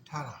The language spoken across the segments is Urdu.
18।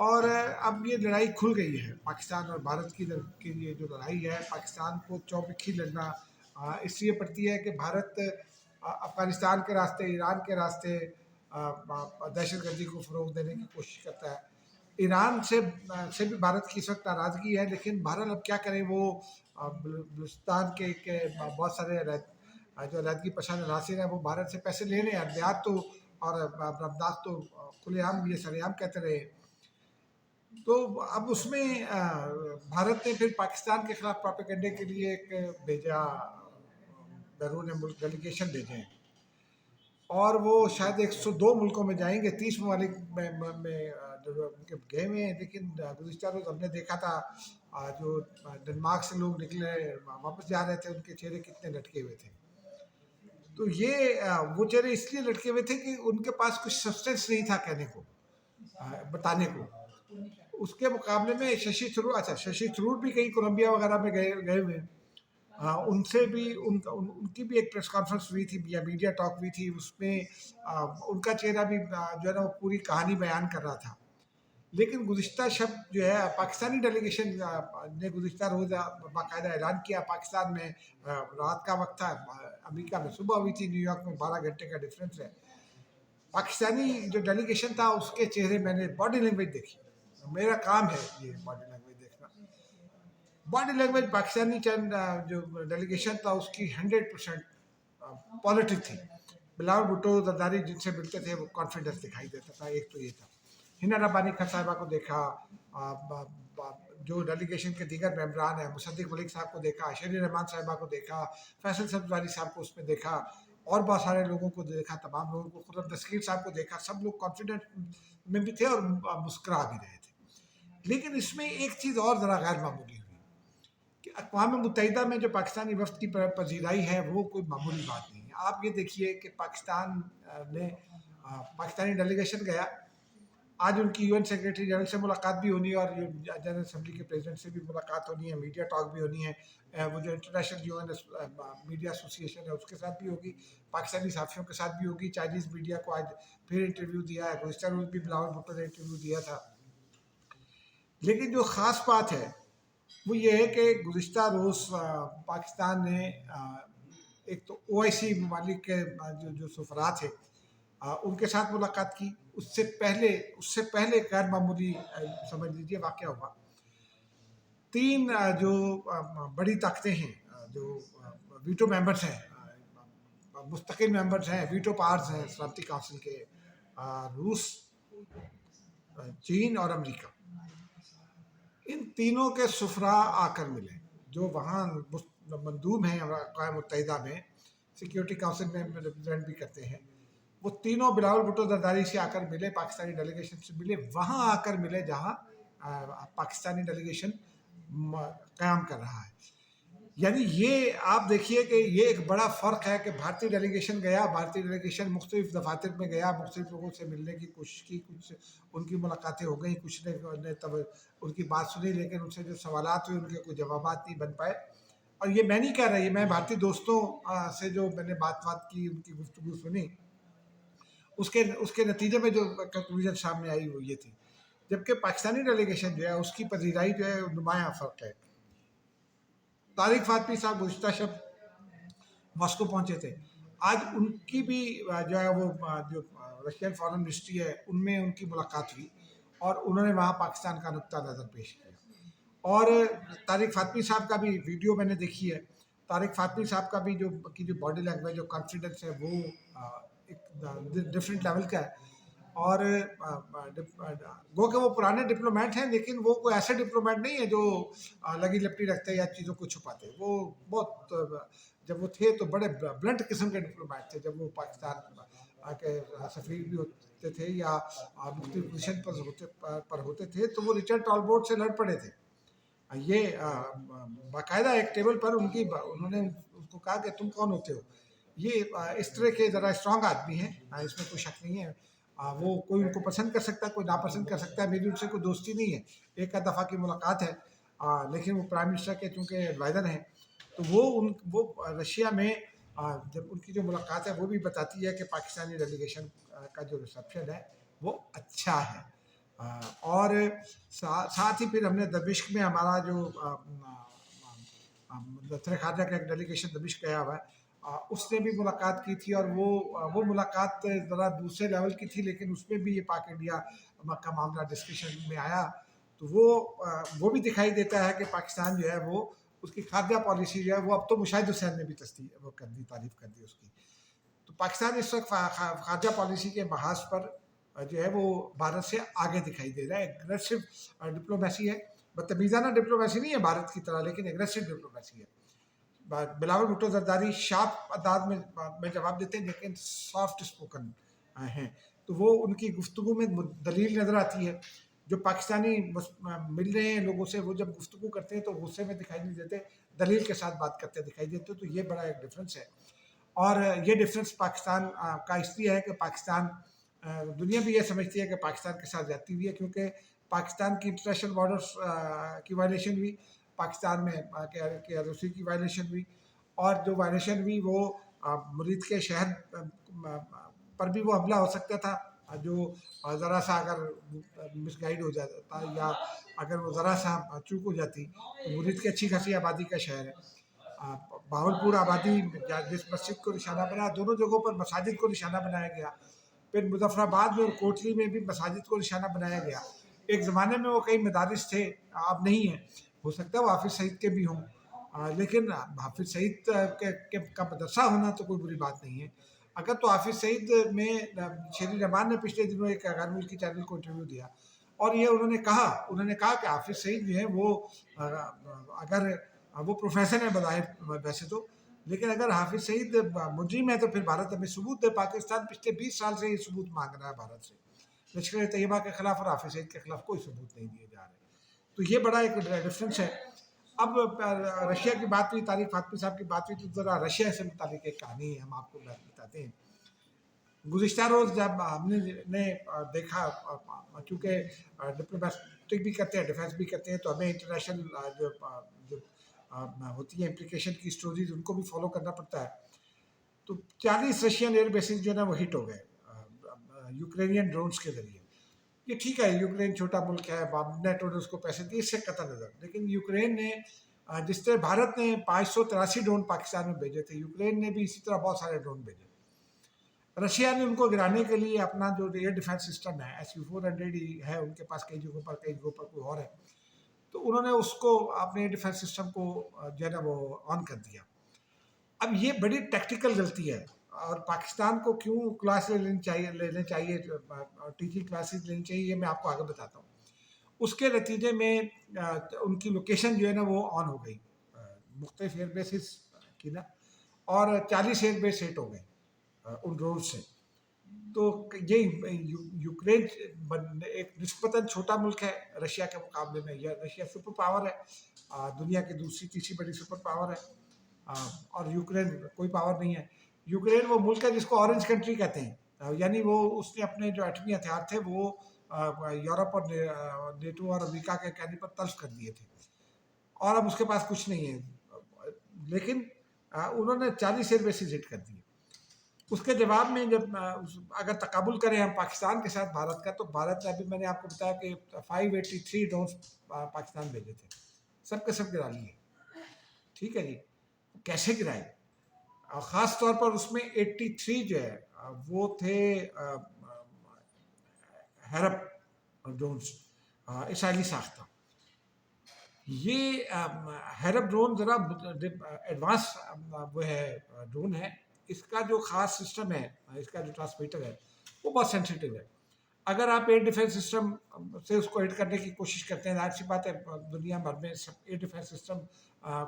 اور اب یہ لڑائی کھل گئی ہے پاکستان اور بھارت کی یہ جو لڑائی ہے، پاکستان کو چوبکھی لڑنا اس لیے پڑتی ہے کہ بھارت افغانستان کے راستے، ایران کے راستے دہشت گردی کو فروغ دینے کی کوشش کرتا ہے۔ ایران سے بھی بھارت کی اس وقت ناراضگی ہے، لیکن بہرحال اب کیا کریں، وہ بلوچستان کے بہت سارے جو علیحدگی پسند عناصر ہیں وہ بھارت سے پیسے لے رہے ہیں، ادویات تو اور رمدات تو کھلے عام یہ سر عام کہتے رہے۔ تو اب اس میں بھارت نے پھر پاکستان کے خلاف پروپیگنڈے کے لیے ایک بھیجا، بیرون ملک ڈیلیگیشن بھیجے ہیں، اور وہ شاید 102 ملکوں میں جائیں گے، 30 ممالک میں گئے ہوئے ہیں۔ لیکن گزشتہ روز ہم نے دیکھا تھا جو ڈنمارک سے لوگ نکلے واپس جا رہے تھے، ان کے چہرے کتنے لٹکے ہوئے تھے۔ تو یہ وہ چہرے اس لیے لٹکے ہوئے تھے کہ ان کے پاس کچھ سبسٹنس نہیں تھا کہنے کو، بتانے کو۔ اس کے مقابلے میں ششی تھرور بھی کہیں کولمبیا وغیرہ میں گئے ہوئے ہیں، ان سے بھی ان کی بھی ایک پریس کانفرنس ہوئی تھی یا میڈیا ٹاک ہوئی تھی، اس میں ان کا چہرہ بھی جو ہے نا وہ پوری کہانی بیان کر رہا تھا۔ لیکن گزشتہ شب جو ہے پاکستانی ڈیلیگیشن نے گزشتہ روز باقاعدہ اعلان کیا، پاکستان میں رات کا وقت تھا، امریکہ میں صبح ہوئی تھی، نیو یارک میں 12 گھنٹے کا ڈفرینس ہے۔ پاکستانی جو ڈیلیگیشن تھا اس کے چہرے میں نے باڈی لینگویج دیکھی، میرا کام ہے یہ باڈی لینگویج دیکھنا۔ باڈی لینگویج پاکستانی جو ڈیلیگیشن تھا اس کی 100% پازیٹیو تھی۔ بلاول بھٹو زرداری جن سے ملتے تھے وہ کانفیڈنس دکھائی دیتا تھا، ایک تو یہ تھا۔ ہنا ربانی خان صاحبہ کو دیکھا، جو ڈیلیگیشن کے دیگر ممبران ہیں، مصدق ملک صاحب کو دیکھا، شیری رحمان صاحبہ کو دیکھا، فیصل سبزواری صاحب کو اس میں دیکھا، اور بہت سارے لوگوں کو دیکھا، تمام لوگوں کو، خرم دستگیر صاحب کو دیکھا، سب لوگ کانفیڈنٹ میں بھی تھے اور مسکرا بھی رہے تھے۔ لیکن اس میں ایک چیز اور ذرا غیر معمولی ہوئی کہ اقوام متحدہ میں جو پاکستانی وفد کی پذیرائی ہے وہ کوئی معمولی بات نہیں ہے۔ آپ یہ دیکھیے کہ پاکستانی ڈیلیگیشن گیا، آج ان کی UN سیکریٹری جنرل سے ملاقات بھی ہونی ہے، اور جنرل اسمبلی کے پریزیڈنٹ سے بھی ملاقات ہونی ہے، میڈیا ٹاک بھی ہونی ہے، وہ جو انٹرنیشنل UN میڈیا ایسوسی ایشن ہے اس کے ساتھ بھی ہوگی، پاکستانی صحافیوں کے ساتھ بھی ہوگی۔ چائنیز میڈیا کو آج پھر انٹرویو دیا ہے، گزشتہ روز بھی بلاول بھٹو نے انٹرویو دیا تھا۔ لیکن جو خاص بات ہے وہ یہ ہے کہ گزشتہ روز پاکستان نے ایک تو OIC ممالک کے جو سفراء تھے ان کے ساتھ ملاقات کی۔ اس سے پہلے غیر معمولی سمجھ لیجیے واقعہ ہوا۔ 3 جو بڑی طاقتیں ہیں، جو ویٹو ممبرز ہیں، مستقل ممبرز ہیں، ویٹو پاورز ہیں سلامتی کونسل کے، روس، چین اور امریکہ، ان تینوں کے سفراء آ کر ملے، جو وہاں مندوب ہیں اقوام متحدہ میں، سیکیورٹی کونسل میں ریپرزینٹ بھی کرتے ہیں۔ وہ تینوں بلاول بھٹو زرداری سے آ کر ملے، پاکستانی ڈیلیگیشن سے ملے، وہاں آ کر ملے جہاں پاکستانی ڈیلیگیشن قیام کر رہا ہے۔ یعنی یہ آپ دیکھیے کہ یہ ایک بڑا فرق ہے کہ بھارتی ڈیلیگیشن گیا، بھارتی ڈیلیگیشن مختلف دفاتر میں گیا، مختلف لوگوں سے ملنے کی کوشش کی، کچھ ان کی ملاقاتیں ہو گئیں، کچھ نے تب ان کی بات سنی، لیکن ان سے جو سوالات ہوئے ان کے کوئی جوابات نہیں بن پائے۔ اور یہ میں نہیں کہہ رہا، یہ میں بھارتی دوستوں سے جو میں نے بات کی، ان کی گفتگو سنی، اس کے نتیجے میں جو کنکلوژن سامنے آئی وہ یہ تھی۔ جبکہ پاکستانی ڈیلیگیشن جو ہے اس کی پذیرائی جو ہے نمایاں فرق ہے۔ طارق فاطمی صاحب گزشتہ شب ماسکو پہنچے تھے، آج ان کی بھی جو ہے وہ جو رشین فارن منسٹری ہے ان میں ان کی ملاقات ہوئی، اور انہوں نے وہاں پاکستان کا نقطہ نظر پیش کیا۔ اور طارق فاطمی صاحب کا بھی ویڈیو میں نے دیکھی ہے، طارق فاطمی صاحب کا بھی جو باڈی لینگویج، جو کانفیڈنس ہے، وہ ایک ڈفرینٹ لیول کا ہے۔ اور گو کہ وہ پرانے ڈپلومیٹ ہیں، لیکن وہ کوئی ایسے ڈپلومیٹ نہیں ہے جو لگی لپٹی رکھتے یا چیزوں کو چھپاتے۔ وہ بہت، جب وہ تھے تو بڑے بلنٹ قسم کے ڈپلومیٹ تھے، جب وہ پاکستان کے سفیر بھی ہوتے تھے یا مختلف پوزیشن پر ہوتے تھے تو وہ رچرڈ ٹالبوٹ سے لڑ پڑے تھے۔ یہ باقاعدہ ایک ٹیبل پر انہوں نے اس کو کہا کہ تم کون ہوتے ہو؟ یہ اس طرح کے ذرا اسٹرانگ آدمی ہیں، اس میں کوئی شک نہیں ہے۔ وہ کوئی ان کو پسند کر سکتا ہے، کوئی ناپسند کر سکتا ہے، میری ان سے کوئی دوستی نہیں ہے، ایک دفعہ کی ملاقات ہے، لیکن وہ پرائم منسٹر کے چونکہ ایڈوائزر ہیں، تو وہ رشیا میں جب ان کی جو ملاقات ہے وہ بھی بتاتی ہے کہ پاکستانی ڈیلیگیشن کا جو ریسیپشن ہے وہ اچھا ہے۔ اور ساتھ ہی پھر ہم نے دمشق میں ہمارا جو دفتر خارجہ کا ایک ڈیلیگیشن دمشق گیا ہوا ہے، اس نے بھی ملاقات کی تھی، اور وہ ملاقات ذرا دوسرے لیول کی تھی، لیکن اس میں بھی یہ پاک انڈیا کا معاملہ ڈسکشن میں آیا. تو وہ بھی دکھائی دیتا ہے کہ پاکستان جو ہے وہ اس کی خارجہ پالیسی جو ہے وہ اب تو مشاہد حسین نے بھی وہ کر دی، تعریف کر دی اس کی. تو پاکستان اس وقت خارجہ پالیسی کے محاذ پر جو ہے وہ بھارت سے آگے دکھائی دے رہا ہے. ایگریسو ڈپلومیسی ہے، بدتمیزانہ ڈپلومیسی نہیں ہے بھارت کی طرح، لیکن ایگریسو ڈپلومیسی ہے. بلاول بھٹو زرداری شارپ انداز میں جواب دیتے ہیں، لیکن سافٹ اسپوکن ہیں. تو وہ ان کی گفتگو میں دلیل نظر آتی ہے. جو پاکستانی مل رہے ہیں لوگوں سے، وہ جب گفتگو کرتے ہیں تو غصے میں دکھائی نہیں دیتے، دلیل کے ساتھ بات کرتے دکھائی دیتے. تو یہ بڑا ایک ڈفرینس ہے. اور یہ ڈفرینس پاکستان کا اس لیے ہے کہ پاکستان، دنیا بھی یہ سمجھتی ہے کہ پاکستان کے ساتھ زیادتی ہوئی ہے، کیونکہ پاکستان کی انٹرنیشنل بارڈرز کی وائلیشن ہوئی، پاکستان میں کے آر او سی کی وائلیشن ہوئی، اور جو وائلیشن ہوئی وہ مرید کے شہر پر بھی وہ حملہ ہو سکتا تھا، جو ذرا سا اگر مس گائیڈ ہو جاتا یا اگر وہ ذرا سا چوک ہو جاتی. تو مرید کی اچھی خاصی آبادی کا شہر ہے. بہاولپور آبادی جس مسجد کو نشانہ بنایا، دونوں جگہوں پر مساجد کو نشانہ بنایا گیا. پھر مظفر آباد میں اور کوٹلی میں بھی مساجد کو نشانہ بنایا گیا. ایک زمانے میں وہ کئی مدارس تھے، اب نہیں ہیں. ہو سکتا ہے وہ حافظ سعید کے بھی ہوں، لیکن حافظ سعید کا مدرسہ ہونا تو کوئی بری بات نہیں ہے. اگر تو حافظ سعید میں شیری رحمان نے پچھلے دنوں ایک غیر ملکی چینل کو انٹرویو دیا، اور یہ انہوں نے کہا کہ حافظ سعید جو ہے وہ اگر وہ پروفیسر ہے بظاہر ویسے تو، لیکن اگر حافظ سعید مجرم ہے تو پھر بھارت ہمیں ثبوت دے. پاکستان پچھلے 20 سال سے یہ ثبوت مانگ رہا ہے بھارت سے، لشکر طیبہ کے خلاف اور حافظ سعید کے خلاف کوئی ثبوت نہیں دیے جا رہے. تو یہ بڑا ایک ڈفرینس ہے. اب رشیا کی بات ہوئی، طارق فاطمی صاحب کی بات ہوئی، تو ذرا رشیا سے متعلق ایک کہانی ہم آپ کو بتاتے ہیں. گزشتہ روز جب ہم نے دیکھا، چونکہ ڈپلومیٹک بھی کرتے ہیں، ڈیفینس بھی کرتے ہیں، تو ہمیں انٹرنیشنل جو ہوتی ہیں امپلیکیشن کی سٹوریز، ان کو بھی فالو کرنا پڑتا ہے. تو 40 رشین ایئر بیسز جو ہے نا وہ ہٹ ہو گئے یوکرینین ڈرونز کے ذریعے. یہ ٹھیک ہے، یوکرین چھوٹا ملک ہے، نیٹو نے اس کو پیسے دیے، اس سے قطع نظر. لیکن یوکرین نے، جس طرح بھارت نے 583 ڈرون پاکستان میں بھیجے تھے، یوکرین نے بھی اسی طرح بہت سارے ڈرون بھیجے. رشیا نے ان کو گرانے کے لیے اپنا جو ایئر ڈیفینس سسٹم ہے SU-400 ہی ہے ان کے پاس، کئی جگہوں پر کوئی اور ہے. تو انہوں نے اس کو اپنے ایئر ڈیفینس سسٹم کو جو ہے نا وہ آن کر دیا. اب یہ بڑی ٹیکٹیکل غلطی ہے، اور پاکستان کو کیوں کلاس لینے چاہیے ٹیچنگ کلاسز لینی چاہیے، یہ میں آپ کو آگے بتاتا ہوں. اس کے نتیجے میں ان کی لوکیشن جو ہے نا وہ آن ہو گئی مختلف ایئر بیسز کی نا، اور 40 ایئر بیس ہٹ ہو گئے ان ڈرون سے. تو یہ یوکرین ایک نسبتاً چھوٹا ملک ہے رشیا کے مقابلے میں. یہ رشیا سپر پاور ہے، دنیا کی دوسری تیسری بڑی سپر پاور ہے، اور یوکرین کوئی پاور نہیں ہے. یوکرین وہ ملک ہے جس کو اورنج کنٹری کہتے ہیں، یعنی وہ اس نے اپنے جو ایٹمی ہتھیار تھے وہ یورپ اور نیٹو اور امریکہ کے کہنے پر تلف کر دیے تھے، اور اب اس کے پاس کچھ نہیں ہے. لیکن انہوں نے 40 ایئر بیسز ہٹ کر دیے. اس کے جواب میں جب اگر تقابل کریں ہم پاکستان کے ساتھ بھارت کا، تو بھارت نے ابھی میں نے آپ کو بتایا کہ 583 ڈرونز پاکستان بھیجے تھے، سب کے سب گرا لیے. ٹھیک ہے جی، کیسے گرائے؟ خاص طور پر اس میں 83 جو ہے وہ تھے ہیرپ ڈرونز، اسرائیلی ساختہ. یہ ہیرپ ڈرون ذرا ایڈوانس وہ ہے ڈرون ہے. اس کا جو خاص سسٹم ہے، اس کا جو ٹرانسمیٹر ہے وہ بہت سینسیٹیو ہے. اگر آپ ایئر ڈیفینس سسٹم سے اس کو ہٹ کرنے کی کوشش کرتے ہیں، ظاہر سی بات ہے دنیا بھر میں ایئر ڈیفینس سسٹم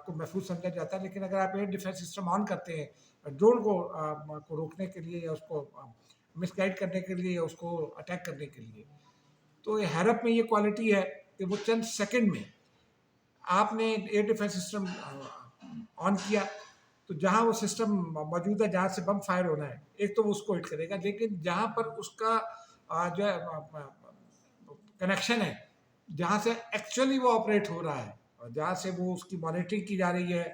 کو محفوظ سمجھا جاتا ہے، لیکن اگر آپ ایئر ڈیفینس سسٹم آن کرتے ہیں ڈرون کو روکنے کے لیے، یا اس کو مس گائڈ کرنے کے لیے، یا اس کو اٹیک کرنے کے لیے، تو ہیرپ میں یہ کوالٹی ہے کہ وہ چند سیکنڈ میں آپ نے ایئر ڈیفینس سسٹم آن کیا تو جہاں وہ سسٹم موجود ہے، جہاں سے بم فائر ہونا ہے، ایک تو وہ اس کو ہٹ کرے گا، لیکن جہاں پر اس کا جو ہے کنیکشن ہے، جہاں سے ایکچولی وہ آپریٹ ہو رہا ہے، جہاں سے وہ اس کی مانیٹرنگ کی جا رہی ہے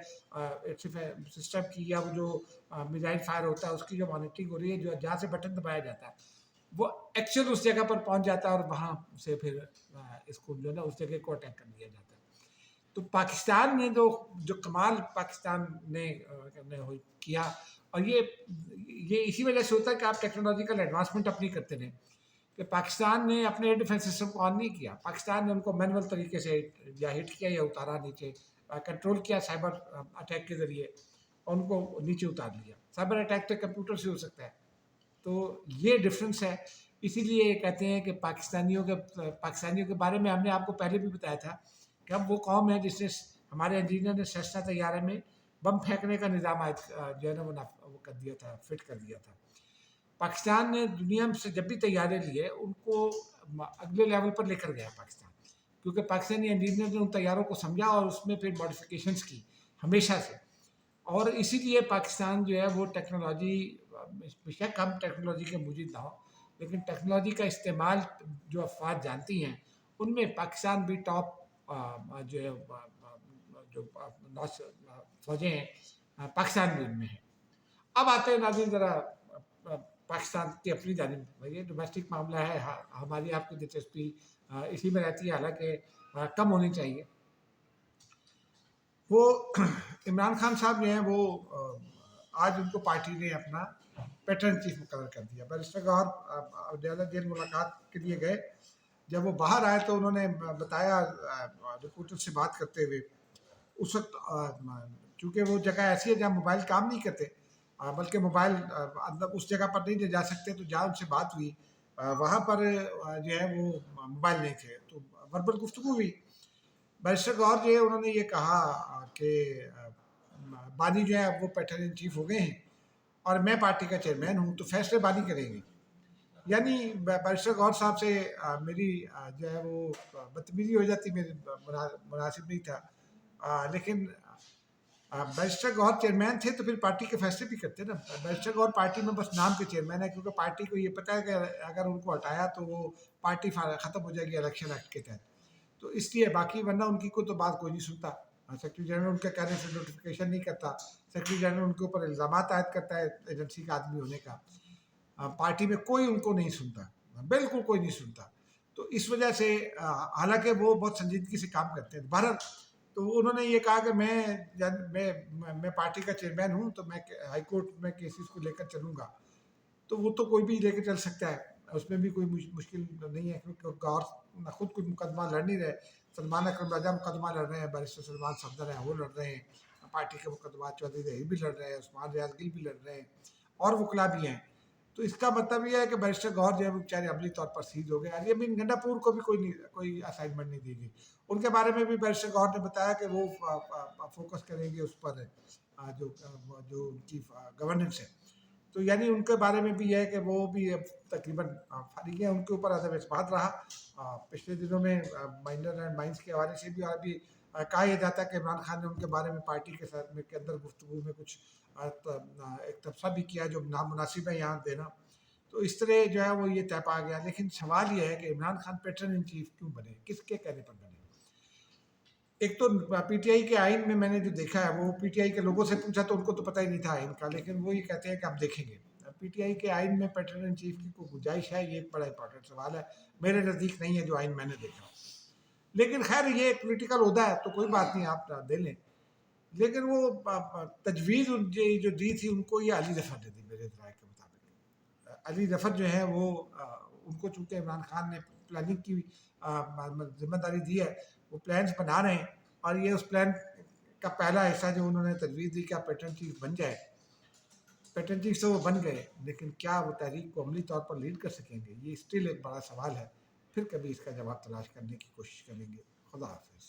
سسٹم کی، یا وہ جو میزائل فائر ہوتا ہے اس کی جو مانیٹرنگ ہو رہی ہے، جو جہاں سے بٹن دبایا جاتا ہے، وہ ایکچوئل اس جگہ پر پہنچ جاتا ہے اور وہاں سے پھر اس کو جو ہے نا اس جگہ کو اٹیک کر دیا جاتا ہے. تو پاکستان نے جو کمال پاکستان نے کیا، اور یہ اسی وجہ سے ہوتا ہے کہ آپ ٹیکنالوجیکل ایڈوانسمنٹ اپنی کرتے رہیں، کہ پاکستان نے اپنے ایئر ڈیفینس سسٹم کو آن نہیں کیا. پاکستان نے ان کو مینول طریقے سے یا ہٹ کیا یا اتارا نیچے، کنٹرول کیا سائبر اٹیک کے ذریعے، اور ان کو نیچے اتار لیا. سائبر اٹیک تو کمپیوٹر سے ہو سکتا ہے. تو یہ ڈفرینس ہے. اسی لیے کہتے ہیں کہ پاکستانیوں کے بارے میں ہم نے آپ کو پہلے بھی بتایا تھا کہ اب وہ قوم ہے جس نے، ہمارے انجینئر نے سیسنا طیارے میں بم پھینکنے کا نظام جو ہے نا وہ کر دیا تھا، فٹ کر دیا تھا. پاکستان نے دنیا سے جب بھی طیارے لیے ان کو اگلے لیول پر لے کر گیا پاکستان، کیونکہ پاکستانی انجینئر نے ان طیاروں کو سمجھا اور اس میں پھر ماڈیفیکیشنز کی ہمیشہ سے. اور اسی لیے پاکستان جو ہے وہ ٹیکنالوجی، بے شک ہم ٹیکنالوجی کے موجود نہ ہوں، لیکن ٹیکنالوجی کا استعمال جو افراد جانتی ہیں ان میں پاکستان بھی ٹاپ جو ہے جو فوجیں ہیں پاکستان بھی ان میں ہیں. اب آتے ہیں ناظرین ذرا پاکستان کی اپنی جانب. یہ ڈومیسٹک معاملہ ہے، ہماری آپ کی دلچسپی اسی میں رہتی ہے، حالانکہ کم ہونی چاہیے. وہ عمران خان صاحب جو ہیں وہ آج ان کو پارٹی نے اپنا پیٹرن چیف مقرر کر دیا. بیرسٹر گوہر ڈیالہ جیل ملاقات کے لیے گئے. جب وہ باہر آئے تو انہوں نے بتایا رپورٹر سے بات کرتے ہوئے، اس وقت چونکہ وہ جگہ ایسی ہے جہاں موبائل کام نہیں کرتے، بلکہ موبائل اس جگہ پر نہیں جا سکتے، تو جہاں ان سے بات ہوئی وہاں پر جو ہے وہ موبائل نہیں تھے، تو وربل گفتگو ہوئی. بیرسٹر گوہر جو ہے انہوں نے یہ کہا کہ بانی جو ہے وہ پیٹرن ان چیف ہو گئے ہیں اور میں پارٹی کا چیئرمین ہوں، تو فیصلے بانی کریں گے. یعنی بیرسٹر گوہر صاحب سے میری جو ہے وہ بدتمیزی ہو جاتی، میرے مناسب نہیں تھا. لیکن بیرسٹر گوہر چیئرمین تھے تو پھر پارٹی کے فیصلے بھی کرتے نا. بیرسٹر گوہر پارٹی میں بس نام کے چیئرمین ہے، کیونکہ پارٹی کو یہ پتہ ہے کہ اگر ان کو ہٹایا تو وہ پارٹی ختم ہو جائے گی الیکشن ایکٹ کے تحت. تو اس لیے باقی ورنہ ان کی کوئی تو بات کوئی نہیں سنتا. سیکرٹری جنرل ان کے کہنے سے نوٹیفیکیشن نہیں کرتا. سیکرٹری جنرل ان کے اوپر الزامات عائد کرتا ہے ایجنسی کا آدمی ہونے کا. پارٹی میں کوئی ان کو نہیں سنتا، بالکل کوئی نہیں سنتا. تو اس وجہ سے حالانکہ وہ بہت سنجیدگی سے کام کرتے ہیں. بہرحال تو انہوں نے یہ کہا کہ میں پارٹی کا چیئرمین ہوں، تو میں ہائی کورٹ میں کیسز کو لے کر چلوں گا. تو وہ تو کوئی بھی لے کے چل سکتا ہے، اس میں بھی کوئی مشکل نہیں ہے، کیونکہ گوہر خود کوئی مقدمہ لڑ نہیں رہے. سلمان اکرم راجہ مقدمہ لڑ رہے ہیں، بیرسٹر سلمان صفدر ہیں وہ لڑ رہے ہیں پارٹی کے مقدمات، چودھری ظہیر بھی لڑ رہے ہیں، عثمان ریاض گل بھی لڑ رہے ہیں، اور وکلا بھی ہیں. تو اس کا مطلب یہ ہے کہ بیرسٹر گوہر جو ہے وہ بیچارے عملی طور پر سیز ہو گئے. علی امین گنڈا پور کو بھی کوئی اسائنمنٹ نہیں دی گئی. ان کے بارے میں بھی بیرسٹر گوہر نے بتایا کہ وہ فوکس کریں گے اس پر جو ان کی گورننس ہے. تو یعنی ان کے بارے میں بھی یہ ہے کہ وہ بھی اب تقریباً فارغ ہیں. ان کے اوپر عدم اعتماد رہا پچھلے دنوں میں مائنر اینڈ مائنس کے حوالے سے بھی، اور ابھی کہا یہ جاتا ہے کہ عمران خان نے ان کے بارے میں پارٹی کے ساتھ کے اندر گفتگو میں کچھ ایک تبصرہ بھی کیا جو نامناسب ہے یہاں دینا. تو اس طرح جو ہے وہ یہ طے پا گیا. لیکن سوال یہ ہے کہ Imran Khan pattern in chief کیوں بنے، کس کے کہنے پر بنے؟ ایک تو پی ٹی آئی کے آئین میں نے جو دیکھا ہے، وہ پی ٹی آئی کے لوگوں سے پوچھا تو ان کو تو پتہ ہی نہیں تھا آئین کا، لیکن وہ یہ کہتے ہیں کہ آپ دیکھیں گے. پی ٹی آئی کے آئین میں پیٹرن ان چیف کی کوئی گنجائش ہے؟ یہ ایک بڑا امپورٹنٹ سوال ہے. میرے نزدیک نہیں ہے جو آئین میں نے دیکھا. لیکن خیر یہ ایک پولیٹیکل عہدہ ہے تو کوئی بات نہیں، آپ دے لیں. لیکن وہ تجویز جو دی تھی ان کو یہ علی ظفر نے دی میرے رائے کے مطابق. علی ظفر جو ہے وہ ان کو چونکہ عمران خان نے پلاننگ کی ذمہ داری دی ہے، وہ پلانز بنا رہے ہیں، اور یہ اس پلان کا پہلا حصہ جو انہوں نے تجویز دی کہ آپ پیٹرن چیف بن جائے. پیٹرن چیف سے وہ بن گئے، لیکن کیا وہ تحریک کو عملی طور پر لیڈ کر سکیں گے؟ یہ اسٹل ایک بڑا سوال ہے. پھر کبھی اس کا جواب تلاش کرنے کی کوشش کریں گے. خدا حافظ.